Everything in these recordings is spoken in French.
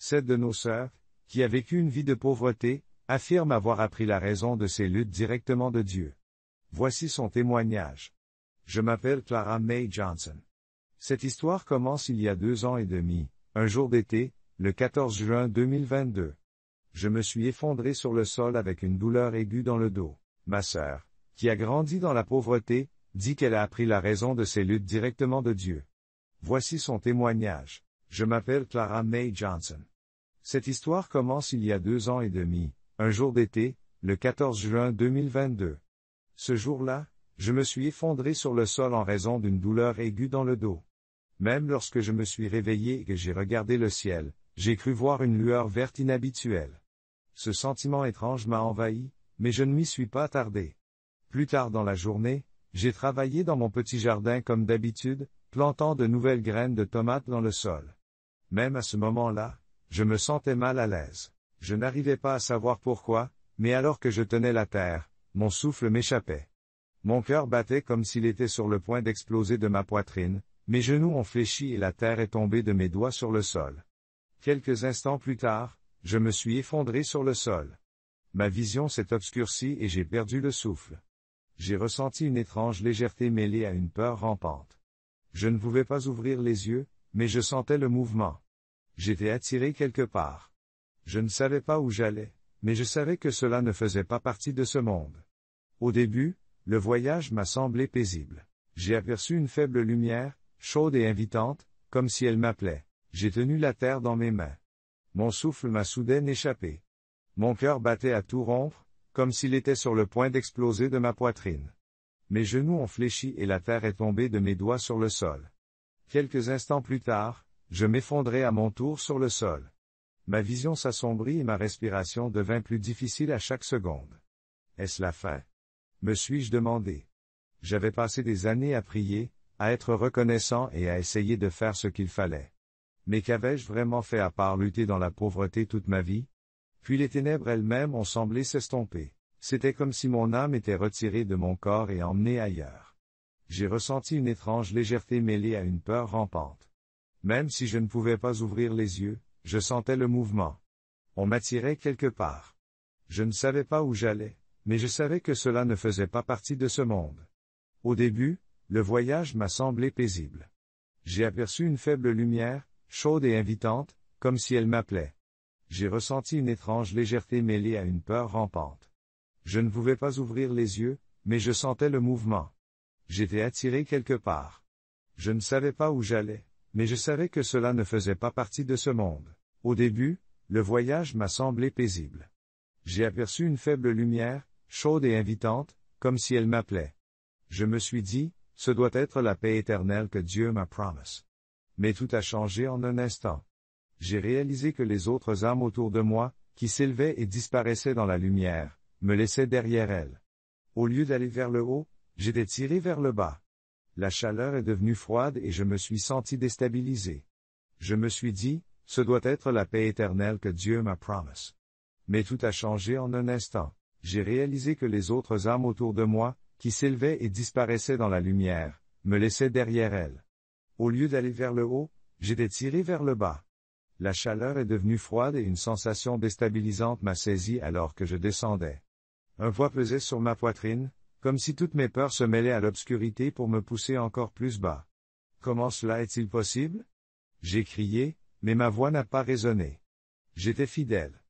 Cette de nos sœurs, qui a vécu une vie de pauvreté, affirme avoir appris la raison de ses luttes directement de Dieu. Voici son témoignage. Je m'appelle Clara May Johnson. Cette histoire commence il y a 2 ans et demi, un jour d'été, le 14 juin 2022. Je me suis effondré sur le sol avec une douleur aiguë dans le dos. Ma sœur, qui a grandi dans la pauvreté, dit qu'elle a appris la raison de ses luttes directement de Dieu. Voici son témoignage. Je m'appelle Clara May Johnson. Cette histoire commence il y a 2 ans et demi, un jour d'été, le 14 juin 2022. Ce jour-là, je me suis effondré sur le sol en raison d'une douleur aiguë dans le dos. Même lorsque je me suis réveillé et que j'ai regardé le ciel, j'ai cru voir une lueur verte inhabituelle. Ce sentiment étrange m'a envahi, mais je ne m'y suis pas attardé. Plus tard dans la journée, j'ai travaillé dans mon petit jardin comme d'habitude, plantant de nouvelles graines de tomates dans le sol. Même à ce moment-là, je me sentais mal à l'aise. Je n'arrivais pas à savoir pourquoi, mais alors que je tenais la terre, mon souffle m'échappait. Mon cœur battait comme s'il était sur le point d'exploser de ma poitrine, mes genoux ont fléchi et la terre est tombée de mes doigts sur le sol. Quelques instants plus tard, je me suis effondré sur le sol. Ma vision s'est obscurcie et j'ai perdu le souffle. J'ai ressenti une étrange légèreté mêlée à une peur rampante. Je ne pouvais pas ouvrir les yeux, mais je sentais le mouvement. J'étais attiré quelque part. Je ne savais pas où j'allais, mais je savais que cela ne faisait pas partie de ce monde. Au début, le voyage m'a semblé paisible. J'ai aperçu une faible lumière, chaude et invitante, comme si elle m'appelait. J'ai tenu la terre dans mes mains. Mon souffle m'a soudain échappé. Mon cœur battait à tout rompre, comme s'il était sur le point d'exploser de ma poitrine. Mes genoux ont fléchi et la terre est tombée de mes doigts sur le sol. Quelques instants plus tard, je m'effondrai à mon tour sur le sol. Ma vision s'assombrit et ma respiration devint plus difficile à chaque seconde. Est-ce la fin? Me suis-je demandé. J'avais passé des années à prier, à être reconnaissant et à essayer de faire ce qu'il fallait. Mais qu'avais-je vraiment fait à part lutter dans la pauvreté toute ma vie? Puis les ténèbres elles-mêmes ont semblé s'estomper. C'était comme si mon âme était retirée de mon corps et emmenée ailleurs. J'ai ressenti une étrange légèreté mêlée à une peur rampante. Même si je ne pouvais pas ouvrir les yeux, je sentais le mouvement. On m'attirait quelque part. Je ne savais pas où j'allais, mais je savais que cela ne faisait pas partie de ce monde. Au début, le voyage m'a semblé paisible. J'ai aperçu une faible lumière, chaude et invitante, comme si elle m'appelait. J'ai ressenti une étrange légèreté mêlée à une peur rampante. Je ne pouvais pas ouvrir les yeux, mais je sentais le mouvement. J'étais attiré quelque part. Je ne savais pas où j'allais, mais je savais que cela ne faisait pas partie de ce monde. Au début, le voyage m'a semblé paisible. J'ai aperçu une faible lumière, chaude et invitante, comme si elle m'appelait. Je me suis dit, ce doit être la paix éternelle que Dieu m'a promise. Mais tout a changé en un instant. J'ai réalisé que les autres âmes autour de moi, qui s'élevaient et disparaissaient dans la lumière, me laissaient derrière elles. Au lieu d'aller vers le haut, j'étais tiré vers le bas. La chaleur est devenue froide et je me suis senti déstabilisé. Je me suis dit, ce doit être la paix éternelle que Dieu m'a promise. Mais tout a changé en un instant. J'ai réalisé que les autres âmes autour de moi, qui s'élevaient et disparaissaient dans la lumière, me laissaient derrière elles. Au lieu d'aller vers le haut, j'étais tiré vers le bas. La chaleur est devenue froide et une sensation déstabilisante m'a saisi alors que je descendais. Un poids pesait sur ma poitrine, comme si toutes mes peurs se mêlaient à l'obscurité pour me pousser encore plus bas. Comment cela est-il possible? J'ai crié, mais ma voix n'a pas résonné. J'étais fidèle.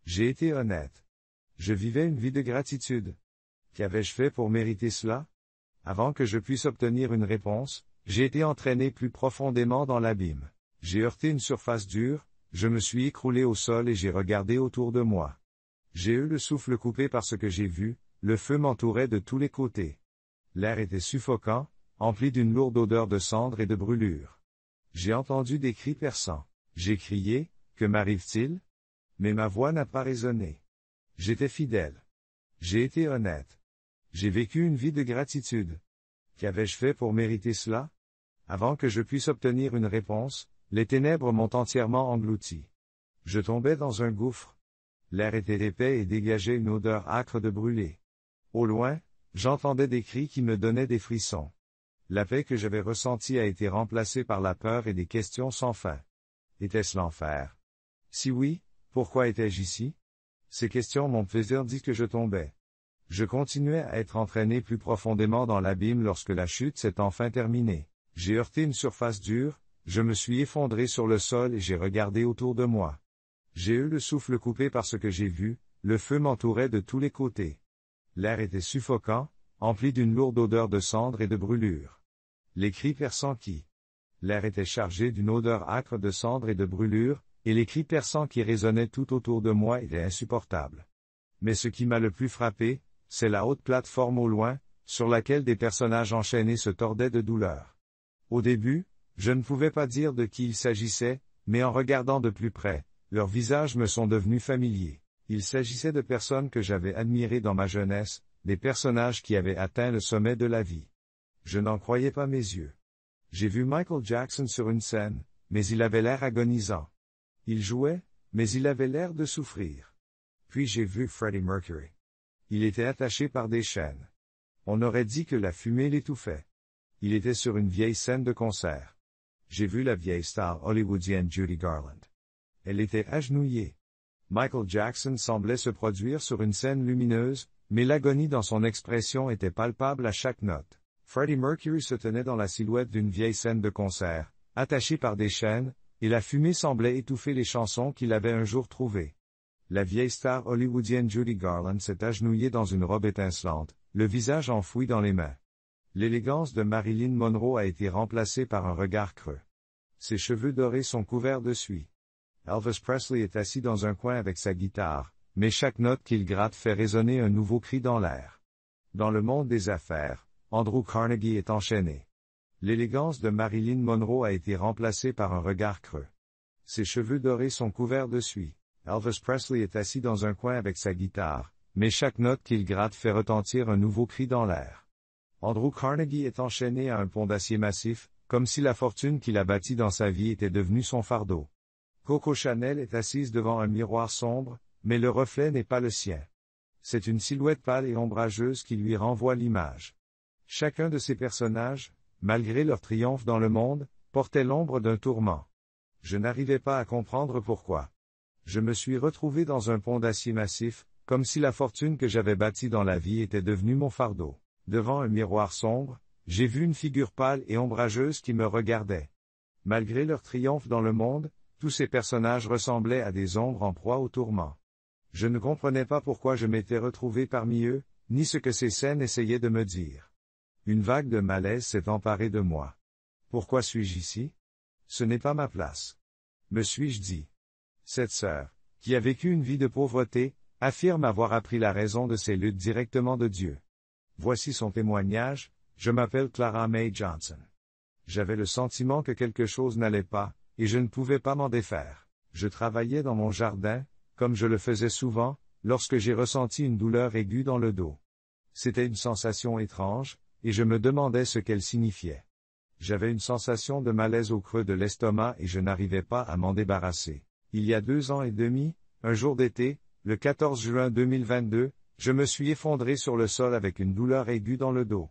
J'ai été honnête. Je vivais une vie de gratitude. Qu'avais-je fait pour mériter cela? Avant que je puisse obtenir une réponse, j'ai été entraîné plus profondément dans l'abîme. J'ai heurté une surface dure, je me suis écroulé au sol et j'ai regardé autour de moi. J'ai eu le souffle coupé par ce que j'ai vu, le feu m'entourait de tous les côtés. L'air était suffocant, empli d'une lourde odeur de cendre et de brûlure. J'ai entendu des cris perçants. J'ai crié, que m'arrive-t-il? Mais ma voix n'a pas résonné. J'étais fidèle. J'ai été honnête. J'ai vécu une vie de gratitude. Qu'avais-je fait pour mériter cela? Avant que je puisse obtenir une réponse, les ténèbres m'ont entièrement englouti. Je tombais dans un gouffre. L'air était épais et dégageait une odeur âcre de brûlé. Au loin, j'entendais des cris qui me donnaient des frissons. La paix que j'avais ressentie a été remplacée par la peur et des questions sans fin. Était-ce l'enfer? Si oui, pourquoi étais-je ici? Ces questions m'ont fait dire que je tombais. Je continuais à être entraîné plus profondément dans l'abîme lorsque la chute s'est enfin terminée. J'ai heurté une surface dure, je me suis effondré sur le sol et j'ai regardé autour de moi. J'ai eu le souffle coupé par ce que j'ai vu, le feu m'entourait de tous les côtés. L'air était suffocant, empli d'une lourde odeur de cendre et de brûlure. Les cris perçants qui. L'air était chargé d'une odeur âcre de cendre et de brûlure, et les cris perçants qui résonnaient tout autour de moi étaient insupportables. Mais ce qui m'a le plus frappé, c'est la haute plateforme au loin, sur laquelle des personnages enchaînés se tordaient de douleur. Au début, je ne pouvais pas dire de qui il s'agissait, mais en regardant de plus près, leurs visages me sont devenus familiers. Il s'agissait de personnes que j'avais admirées dans ma jeunesse, des personnages qui avaient atteint le sommet de la vie. Je n'en croyais pas mes yeux. J'ai vu Michael Jackson sur une scène, mais il avait l'air agonisant. Il jouait, mais il avait l'air de souffrir. Puis j'ai vu Freddie Mercury. Il était attaché par des chaînes. On aurait dit que la fumée l'étouffait. Il était sur une vieille scène de concert. J'ai vu la vieille star hollywoodienne Judy Garland. Elle était agenouillée. Michael Jackson semblait se produire sur une scène lumineuse, mais l'agonie dans son expression était palpable à chaque note. Freddie Mercury se tenait dans la silhouette d'une vieille scène de concert, attaché par des chaînes, et la fumée semblait étouffer les chansons qu'il avait un jour trouvées. La vieille star hollywoodienne Judy Garland s'est agenouillée dans une robe étincelante, le visage enfoui dans les mains. L'élégance de Marilyn Monroe a été remplacée par un regard creux. Ses cheveux dorés sont couverts de suie. Elvis Presley est assis dans un coin avec sa guitare, mais chaque note qu'il gratte fait résonner un nouveau cri dans l'air. Dans le monde des affaires, Andrew Carnegie est enchaîné. L'élégance de Marilyn Monroe a été remplacée par un regard creux. Ses cheveux dorés sont couverts de suie. Elvis Presley est assis dans un coin avec sa guitare, mais chaque note qu'il gratte fait retentir un nouveau cri dans l'air. Andrew Carnegie est enchaîné à un pont d'acier massif, comme si la fortune qu'il a bâtie dans sa vie était devenue son fardeau. Coco Chanel est assise devant un miroir sombre, mais le reflet n'est pas le sien. C'est une silhouette pâle et ombrageuse qui lui renvoie l'image. Chacun de ces personnages, malgré leur triomphe dans le monde, portait l'ombre d'un tourment. Je n'arrivais pas à comprendre pourquoi. Je me suis retrouvé dans un pont d'acier massif, comme si la fortune que j'avais bâtie dans la vie était devenue mon fardeau. Devant un miroir sombre, j'ai vu une figure pâle et ombrageuse qui me regardait. Malgré leur triomphe dans le monde, tous ces personnages ressemblaient à des ombres en proie au tourment. Je ne comprenais pas pourquoi je m'étais retrouvé parmi eux, ni ce que ces scènes essayaient de me dire. Une vague de malaise s'est emparée de moi. Pourquoi suis-je ici? Ce n'est pas ma place. Me suis-je dit. Cette sœur, qui a vécu une vie de pauvreté, affirme avoir appris la raison de ses luttes directement de Dieu. Voici son témoignage: je m'appelle Clara Mae Johnson. J'avais le sentiment que quelque chose n'allait pas, et je ne pouvais pas m'en défaire. Je travaillais dans mon jardin, comme je le faisais souvent, lorsque j'ai ressenti une douleur aiguë dans le dos. C'était une sensation étrange, et je me demandais ce qu'elle signifiait. J'avais une sensation de malaise au creux de l'estomac et je n'arrivais pas à m'en débarrasser. Il y a 2 ans et demi, un jour d'été, le 14 juin 2022, je me suis effondré sur le sol avec une douleur aiguë dans le dos.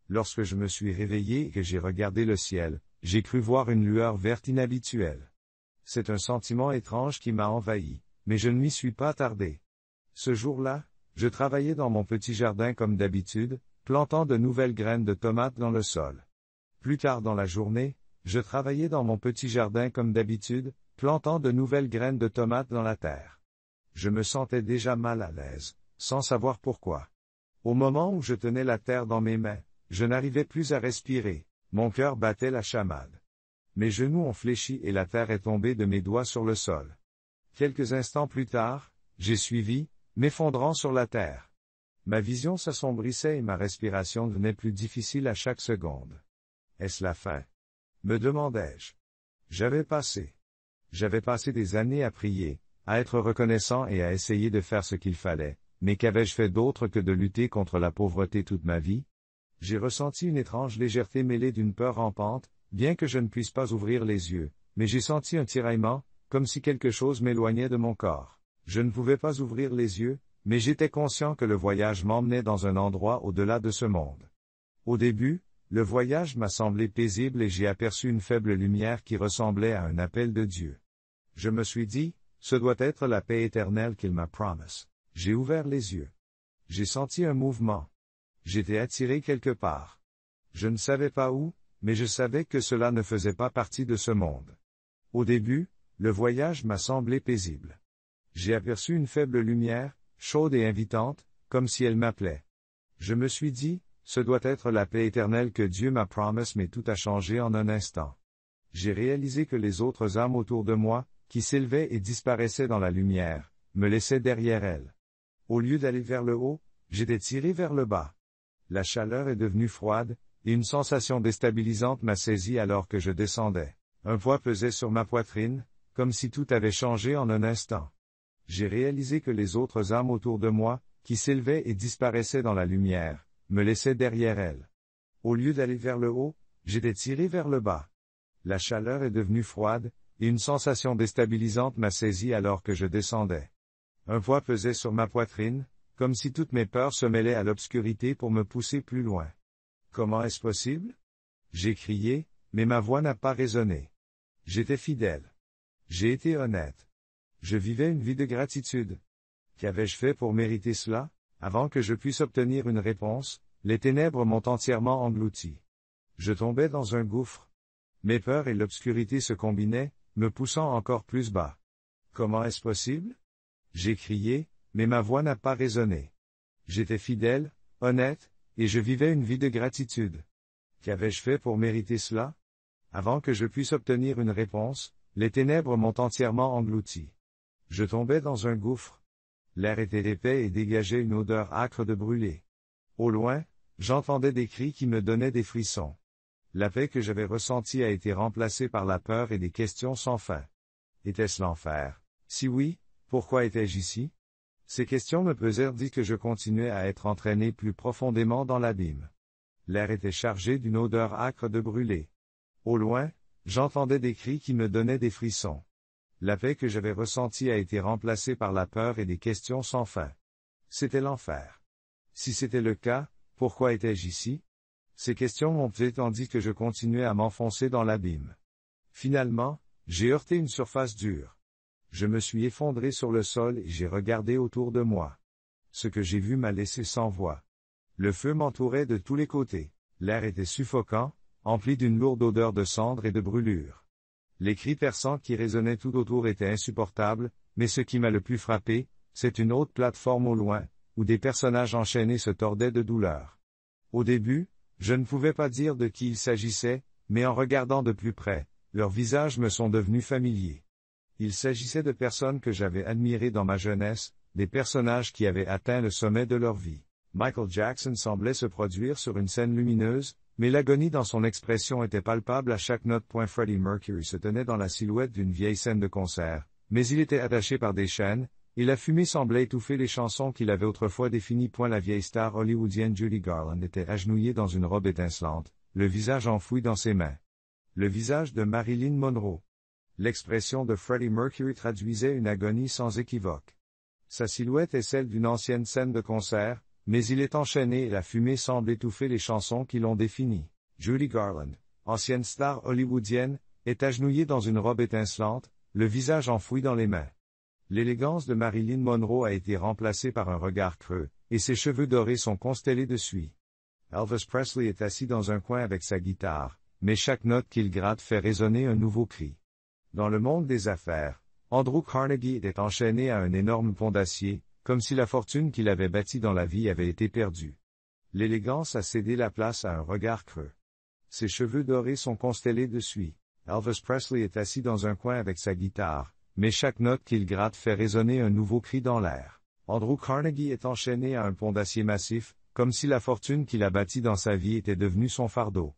Lorsque je me suis réveillé et que j'ai regardé le ciel, j'ai cru voir une lueur verte inhabituelle. C'est un sentiment étrange qui m'a envahi, mais je ne m'y suis pas tardé. Ce jour-là, je travaillais dans mon petit jardin comme d'habitude, plantant de nouvelles graines de tomates dans le sol. Plus tard dans la journée, je travaillais dans mon petit jardin comme d'habitude, plantant de nouvelles graines de tomates dans la terre. Je me sentais déjà mal à l'aise, sans savoir pourquoi. Au moment où je tenais la terre dans mes mains, je n'arrivais plus à respirer, mon cœur battait la chamade. Mes genoux ont fléchi et la terre est tombée de mes doigts sur le sol. Quelques instants plus tard, j'ai suivi, m'effondrant sur la terre. Ma vision s'assombrissait et ma respiration devenait plus difficile à chaque seconde. Est-ce la fin? Me demandai-je. J'avais passé des années à prier, à être reconnaissant et à essayer de faire ce qu'il fallait, mais qu'avais-je fait d'autre que de lutter contre la pauvreté toute ma vie? J'ai ressenti une étrange légèreté mêlée d'une peur rampante, bien que je ne puisse pas ouvrir les yeux, mais j'ai senti un tiraillement, comme si quelque chose m'éloignait de mon corps. Je ne pouvais pas ouvrir les yeux, mais j'étais conscient que le voyage m'emmenait dans un endroit au-delà de ce monde. Au début, le voyage m'a semblé paisible et j'ai aperçu une faible lumière qui ressemblait à un appel de Dieu. Je me suis dit, ce doit être la paix éternelle qu'il m'a promise. J'ai ouvert les yeux. J'ai senti un mouvement. J'étais attiré quelque part. Je ne savais pas où, mais je savais que cela ne faisait pas partie de ce monde. Au début, le voyage m'a semblé paisible. J'ai aperçu une faible lumière, chaude et invitante, comme si elle m'appelait. Je me suis dit, ce doit être la paix éternelle que Dieu m'a promise, mais tout a changé en un instant. J'ai réalisé que les autres âmes autour de moi, qui s'élevaient et disparaissaient dans la lumière, me laissaient derrière elles. Au lieu d'aller vers le haut, j'étais tiré vers le bas. La chaleur est devenue froide, et une sensation déstabilisante m'a saisi alors que je descendais. Un poids pesait sur ma poitrine, comme si tout avait changé en un instant. J'ai réalisé que les autres âmes autour de moi, qui s'élevaient et disparaissaient dans la lumière, me laissaient derrière elles. Au lieu d'aller vers le haut, j'étais tiré vers le bas. La chaleur est devenue froide, et une sensation déstabilisante m'a saisi alors que je descendais. Un poids pesait sur ma poitrine, comme si toutes mes peurs se mêlaient à l'obscurité pour me pousser plus loin. Comment est-ce possible? J'ai crié, mais ma voix n'a pas résonné. J'étais fidèle. J'ai été honnête. Je vivais une vie de gratitude. Qu'avais-je fait pour mériter cela? Avant que je puisse obtenir une réponse, les ténèbres m'ont entièrement englouti. Je tombais dans un gouffre. Mes peurs et l'obscurité se combinaient, me poussant encore plus bas. Comment est-ce possible? J'ai crié, mais ma voix n'a pas résonné. J'étais fidèle, honnête, et je vivais une vie de gratitude. Qu'avais-je fait pour mériter cela? Avant que je puisse obtenir une réponse, les ténèbres m'ont entièrement englouti. Je tombais dans un gouffre. L'air était épais et dégageait une odeur âcre de brûlé. Au loin, j'entendais des cris qui me donnaient des frissons. La paix que j'avais ressentie a été remplacée par la peur et des questions sans fin. Était-ce l'enfer? Si oui, pourquoi étais-je ici? Ces questions me pesaient que je continuais à être entraîné plus profondément dans l'abîme. L'air était chargé d'une odeur âcre de brûlé. Au loin, j'entendais des cris qui me donnaient des frissons. La paix que j'avais ressentie a été remplacée par la peur et des questions sans fin. C'était l'enfer. Si c'était le cas, pourquoi étais-je ici? Ces questions m'ont pesé tandis que je continuais à m'enfoncer dans l'abîme. Finalement, j'ai heurté une surface dure. Je me suis effondré sur le sol et j'ai regardé autour de moi. Ce que j'ai vu m'a laissé sans voix. Le feu m'entourait de tous les côtés. L'air était suffocant, empli d'une lourde odeur de cendre et de brûlure. Les cris perçants qui résonnaient tout autour étaient insupportables, mais ce qui m'a le plus frappé, c'est une haute plateforme au loin, où des personnages enchaînés se tordaient de douleur. Au début, je ne pouvais pas dire de qui il s'agissait, mais en regardant de plus près, leurs visages me sont devenus familiers. Il s'agissait de personnes que j'avais admirées dans ma jeunesse, des personnages qui avaient atteint le sommet de leur vie. Michael Jackson semblait se produire sur une scène lumineuse, mais l'agonie dans son expression était palpable à chaque note. Freddie Mercury se tenait dans la silhouette d'une vieille scène de concert, mais il était attaché par des chaînes, et la fumée semblait étouffer les chansons qu'il avait autrefois définies. La vieille star hollywoodienne Judy Garland était agenouillée dans une robe étincelante, le visage enfoui dans ses mains. Le visage de Marilyn Monroe. L'expression de Freddie Mercury traduisait une agonie sans équivoque. Sa silhouette est celle d'une ancienne scène de concert, mais il est enchaîné et la fumée semble étouffer les chansons qui l'ont défini. Judy Garland, ancienne star hollywoodienne, est agenouillée dans une robe étincelante, le visage enfoui dans les mains. L'élégance de Marilyn Monroe a été remplacée par un regard creux, et ses cheveux dorés sont constellés de suie. Elvis Presley est assis dans un coin avec sa guitare, mais chaque note qu'il gratte fait résonner un nouveau cri. Dans le monde des affaires, Andrew Carnegie était enchaîné à un énorme pont d'acier, comme si la fortune qu'il avait bâtie dans la vie avait été perdue. L'élégance a cédé la place à un regard creux. Ses cheveux dorés sont constellés de suie. Elvis Presley est assis dans un coin avec sa guitare, mais chaque note qu'il gratte fait résonner un nouveau cri dans l'air. Andrew Carnegie est enchaîné à un pont d'acier massif, comme si la fortune qu'il a bâtie dans sa vie était devenue son fardeau.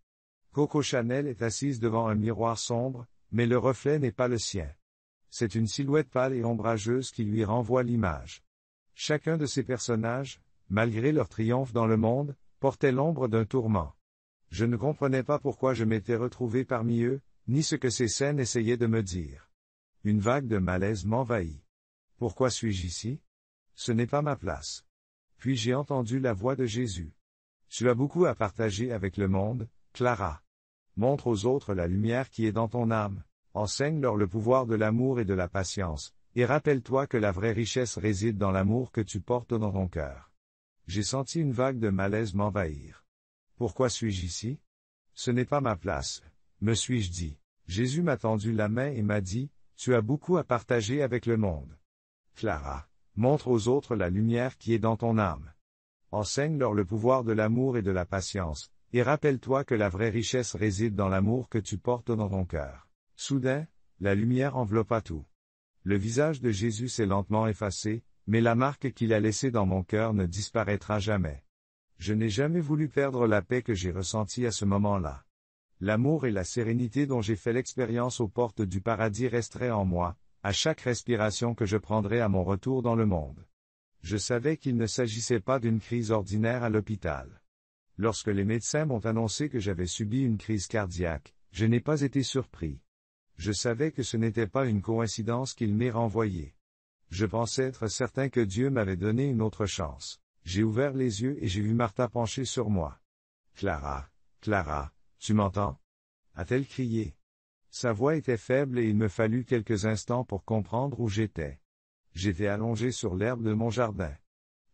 Coco Chanel est assise devant un miroir sombre, mais le reflet n'est pas le sien. C'est une silhouette pâle et ombrageuse qui lui renvoie l'image. Chacun de ces personnages, malgré leur triomphe dans le monde, portait l'ombre d'un tourment. Je ne comprenais pas pourquoi je m'étais retrouvé parmi eux, ni ce que ces scènes essayaient de me dire. Une vague de malaise m'envahit. Pourquoi suis-je ici? Ce n'est pas ma place. Puis j'ai entendu la voix de Jésus. Tu as beaucoup à partager avec le monde, Clara. Montre aux autres la lumière qui est dans ton âme. Enseigne-leur le pouvoir de l'amour et de la patience, et rappelle-toi que la vraie richesse réside dans l'amour que tu portes dans ton cœur. J'ai senti une vague de malaise m'envahir. Pourquoi suis-je ici? Ce n'est pas ma place, me suis-je dit. Jésus m'a tendu la main et m'a dit, tu as beaucoup à partager avec le monde. Clara, montre aux autres la lumière qui est dans ton âme. Enseigne-leur le pouvoir de l'amour et de la patience, et rappelle-toi que la vraie richesse réside dans l'amour que tu portes dans ton cœur. Soudain, la lumière enveloppa tout. Le visage de Jésus s'est lentement effacé, mais la marque qu'il a laissée dans mon cœur ne disparaîtra jamais. Je n'ai jamais voulu perdre la paix que j'ai ressentie à ce moment-là. L'amour et la sérénité dont j'ai fait l'expérience aux portes du paradis resteraient en moi, à chaque respiration que je prendrais à mon retour dans le monde. Je savais qu'il ne s'agissait pas d'une crise ordinaire à l'hôpital. Lorsque les médecins m'ont annoncé que j'avais subi une crise cardiaque, je n'ai pas été surpris. Je savais que ce n'était pas une coïncidence qu'il m'ait renvoyé. Je pensais être certain que Dieu m'avait donné une autre chance. J'ai ouvert les yeux et j'ai vu Martha penchée sur moi. Clara, Clara, tu m'entends? A-t-elle crié. Sa voix était faible et il me fallut quelques instants pour comprendre où j'étais. J'étais allongé sur l'herbe de mon jardin.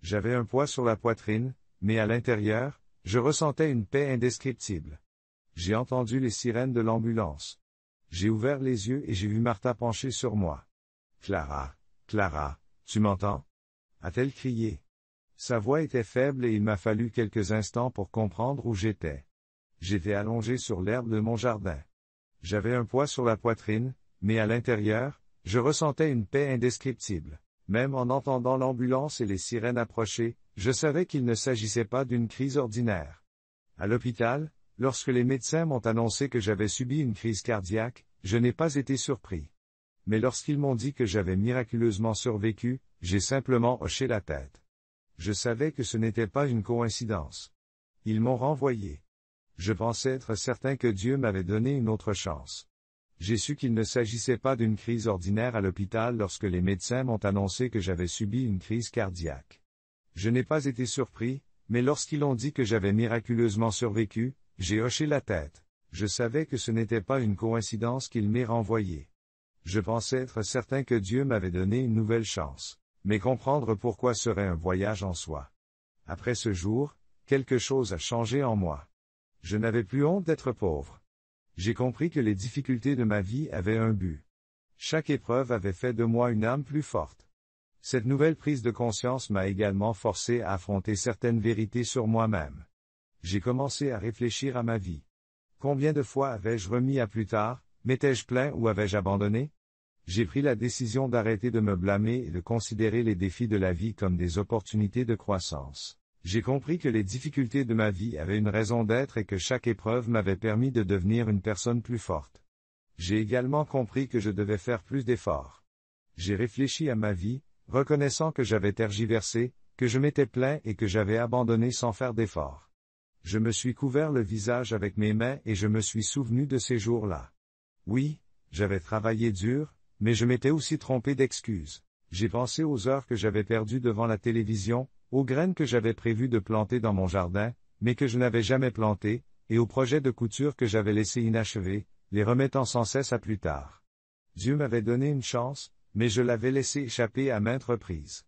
J'avais un poids sur la poitrine, mais à l'intérieur, je ressentais une paix indescriptible. J'ai entendu les sirènes de l'ambulance. J'ai ouvert les yeux et j'ai vu Martha penchée sur moi. Clara, Clara, tu m'entends? A-t-elle crié. Sa voix était faible et il m'a fallu quelques instants pour comprendre où j'étais. J'étais allongé sur l'herbe de mon jardin. J'avais un poids sur la poitrine, mais à l'intérieur, je ressentais une paix indescriptible. Même en entendant l'ambulance et les sirènes approcher, je savais qu'il ne s'agissait pas d'une crise ordinaire. À l'hôpital, lorsque les médecins m'ont annoncé que j'avais subi une crise cardiaque, je n'ai pas été surpris. Mais lorsqu'ils m'ont dit que j'avais miraculeusement survécu, j'ai simplement hoché la tête. Je savais que ce n'était pas une coïncidence. Ils m'ont renvoyé. Je pensais être certain que Dieu m'avait donné une autre chance. J'ai su qu'il ne s'agissait pas d'une crise ordinaire à l'hôpital lorsque les médecins m'ont annoncé que j'avais subi une crise cardiaque. Je n'ai pas été surpris, mais lorsqu'ils ont dit que j'avais miraculeusement survécu, j'ai hoché la tête. Je savais que ce n'était pas une coïncidence qu'il m'ait renvoyé. Je pensais être certain que Dieu m'avait donné une nouvelle chance. Mais comprendre pourquoi serait un voyage en soi. Après ce jour, quelque chose a changé en moi. Je n'avais plus honte d'être pauvre. J'ai compris que les difficultés de ma vie avaient un but. Chaque épreuve avait fait de moi une âme plus forte. Cette nouvelle prise de conscience m'a également forcé à affronter certaines vérités sur moi-même. J'ai commencé à réfléchir à ma vie. Combien de fois avais-je remis à plus tard, m'étais-je plaint ou avais-je abandonné? J'ai pris la décision d'arrêter de me blâmer et de considérer les défis de la vie comme des opportunités de croissance. J'ai compris que les difficultés de ma vie avaient une raison d'être et que chaque épreuve m'avait permis de devenir une personne plus forte. J'ai également compris que je devais faire plus d'efforts. J'ai réfléchi à ma vie, reconnaissant que j'avais tergiversé, que je m'étais plaint et que j'avais abandonné sans faire d'efforts. Je me suis couvert le visage avec mes mains et je me suis souvenu de ces jours-là. Oui, j'avais travaillé dur, mais je m'étais aussi trompé d'excuses. J'ai pensé aux heures que j'avais perdues devant la télévision, aux graines que j'avais prévu de planter dans mon jardin, mais que je n'avais jamais plantées, et aux projets de couture que j'avais laissés inachevés, les remettant sans cesse à plus tard. Dieu m'avait donné une chance, mais je l'avais laissé échapper à maintes reprises.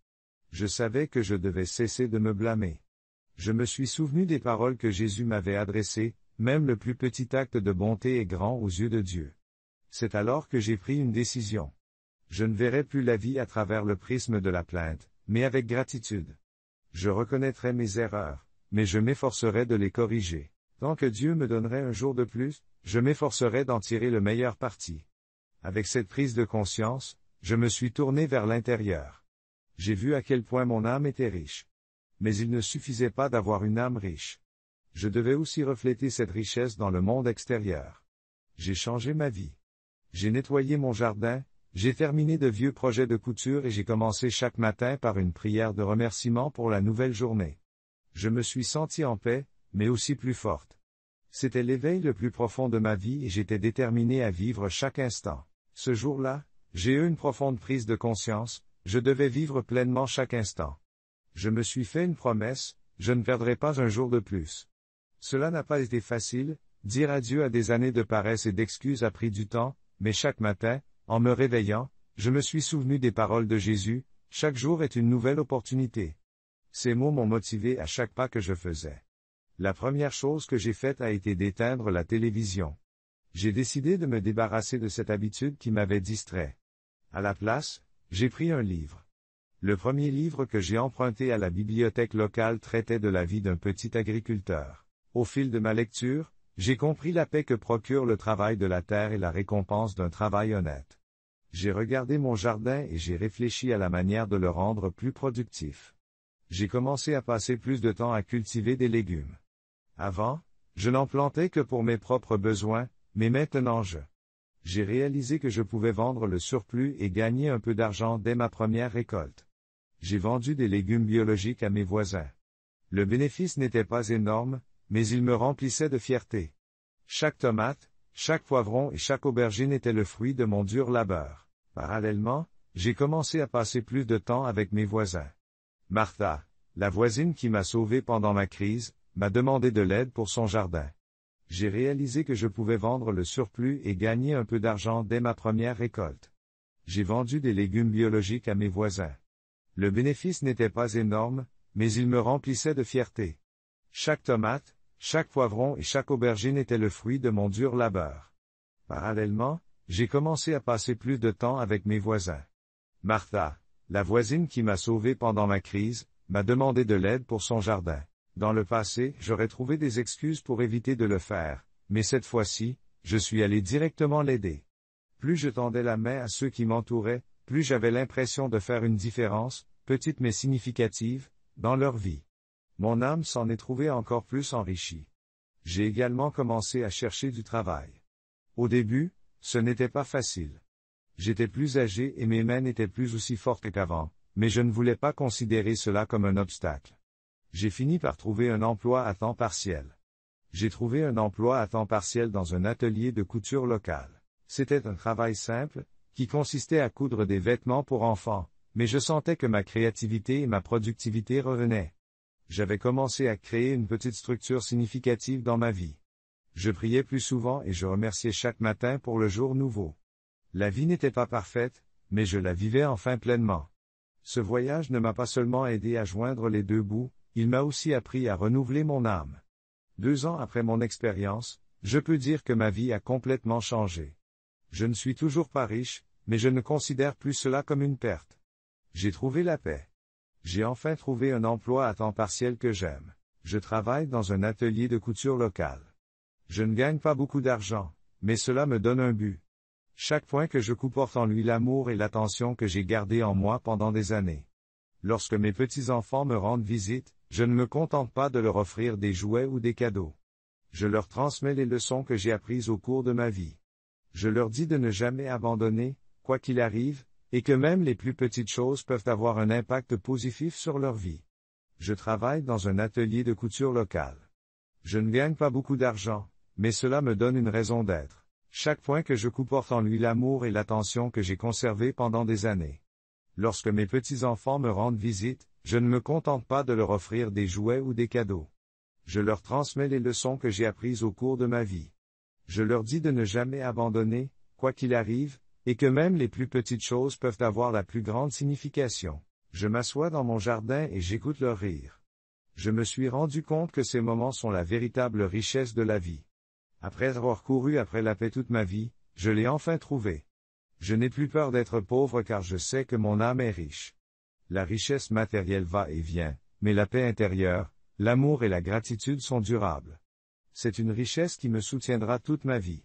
Je savais que je devais cesser de me blâmer. Je me suis souvenu des paroles que Jésus m'avait adressées, même le plus petit acte de bonté est grand aux yeux de Dieu. C'est alors que j'ai pris une décision. Je ne verrai plus la vie à travers le prisme de la plainte, mais avec gratitude. Je reconnaîtrai mes erreurs, mais je m'efforcerai de les corriger. Tant que Dieu me donnerait un jour de plus, je m'efforcerai d'en tirer le meilleur parti. Avec cette prise de conscience, je me suis tourné vers l'intérieur. J'ai vu à quel point mon âme était riche. Mais il ne suffisait pas d'avoir une âme riche. Je devais aussi refléter cette richesse dans le monde extérieur. J'ai changé ma vie. J'ai nettoyé mon jardin, j'ai terminé de vieux projets de couture et j'ai commencé chaque matin par une prière de remerciement pour la nouvelle journée. Je me suis senti en paix, mais aussi plus forte. C'était l'éveil le plus profond de ma vie et j'étais déterminé à vivre chaque instant. Ce jour-là, j'ai eu une profonde prise de conscience, je devais vivre pleinement chaque instant. Je me suis fait une promesse, je ne perdrai pas un jour de plus. Cela n'a pas été facile, dire adieu à des années de paresse et d'excuses a pris du temps, mais chaque matin, en me réveillant, Je me suis souvenu des paroles de Jésus, chaque jour est une nouvelle opportunité. Ces mots m'ont motivé à chaque pas que je faisais. La première chose que j'ai faite a été d'éteindre la télévision. J'ai décidé de me débarrasser de cette habitude qui m'avait distrait. À la place, j'ai pris un livre. Le premier livre que j'ai emprunté à la bibliothèque locale traitait de la vie d'un petit agriculteur. Au fil de ma lecture, j'ai compris la paix que procure le travail de la terre et la récompense d'un travail honnête. J'ai regardé mon jardin et j'ai réfléchi à la manière de le rendre plus productif. J'ai commencé à passer plus de temps à cultiver des légumes. Avant, je n'en plantais que pour mes propres besoins, mais maintenant j'ai réalisé que je pouvais vendre le surplus et gagner un peu d'argent dès ma première récolte. J'ai vendu des légumes biologiques à mes voisins. Le bénéfice n'était pas énorme, mais il me remplissait de fierté. Chaque tomate, chaque poivron et chaque aubergine était le fruit de mon dur labeur. Parallèlement, j'ai commencé à passer plus de temps avec mes voisins. Martha, la voisine qui m'a sauvé pendant ma crise, m'a demandé de l'aide pour son jardin. J'ai réalisé que je pouvais vendre le surplus et gagner un peu d'argent dès ma première récolte. J'ai vendu des légumes biologiques à mes voisins. Le bénéfice n'était pas énorme, mais il me remplissait de fierté. Chaque tomate, chaque poivron et chaque aubergine était le fruit de mon dur labeur. Parallèlement, j'ai commencé à passer plus de temps avec mes voisins. Martha, la voisine qui m'a sauvé pendant ma crise, m'a demandé de l'aide pour son jardin. Dans le passé, j'aurais trouvé des excuses pour éviter de le faire, mais cette fois-ci, je suis allé directement l'aider. Plus je tendais la main à ceux qui m'entouraient, plus j'avais l'impression de faire une différence, petite mais significative, dans leur vie. Mon âme s'en est trouvée encore plus enrichie. J'ai également commencé à chercher du travail. Au début, ce n'était pas facile. J'étais plus âgé et mes mains n'étaient plus aussi fortes qu'avant, mais je ne voulais pas considérer cela comme un obstacle. J'ai fini par trouver un emploi à temps partiel. J'ai trouvé un emploi à temps partiel dans un atelier de couture local. C'était un travail simple, qui consistait à coudre des vêtements pour enfants, mais je sentais que ma créativité et ma productivité revenaient. J'avais commencé à créer une petite structure significative dans ma vie. Je priais plus souvent et je remerciais chaque matin pour le jour nouveau. La vie n'était pas parfaite, mais je la vivais enfin pleinement. Ce voyage ne m'a pas seulement aidé à joindre les deux bouts, il m'a aussi appris à renouveler mon âme. 2 ans après mon expérience, je peux dire que ma vie a complètement changé. Je ne suis toujours pas riche, mais je ne considère plus cela comme une perte. J'ai trouvé la paix. J'ai enfin trouvé un emploi à temps partiel que j'aime. Je travaille dans un atelier de couture local. Je ne gagne pas beaucoup d'argent, mais cela me donne un but. Chaque point que je coupe porte en lui l'amour et l'attention que j'ai gardé en moi pendant des années. Lorsque mes petits-enfants me rendent visite, je ne me contente pas de leur offrir des jouets ou des cadeaux. Je leur transmets les leçons que j'ai apprises au cours de ma vie. Je leur dis de ne jamais abandonner, quoi qu'il arrive, et que même les plus petites choses peuvent avoir un impact positif sur leur vie. Je travaille dans un atelier de couture local. Je ne gagne pas beaucoup d'argent, mais cela me donne une raison d'être. Chaque point que je coupe porte en lui l'amour et l'attention que j'ai conservés pendant des années. Lorsque mes petits-enfants me rendent visite, je ne me contente pas de leur offrir des jouets ou des cadeaux. Je leur transmets les leçons que j'ai apprises au cours de ma vie. Je leur dis de ne jamais abandonner, quoi qu'il arrive, et que même les plus petites choses peuvent avoir la plus grande signification. Je m'assois dans mon jardin et j'écoute leur rire. Je me suis rendu compte que ces moments sont la véritable richesse de la vie. Après avoir couru après la paix toute ma vie, je l'ai enfin trouvée. Je n'ai plus peur d'être pauvre car je sais que mon âme est riche. La richesse matérielle va et vient, mais la paix intérieure, l'amour et la gratitude sont durables. C'est une richesse qui me soutiendra toute ma vie.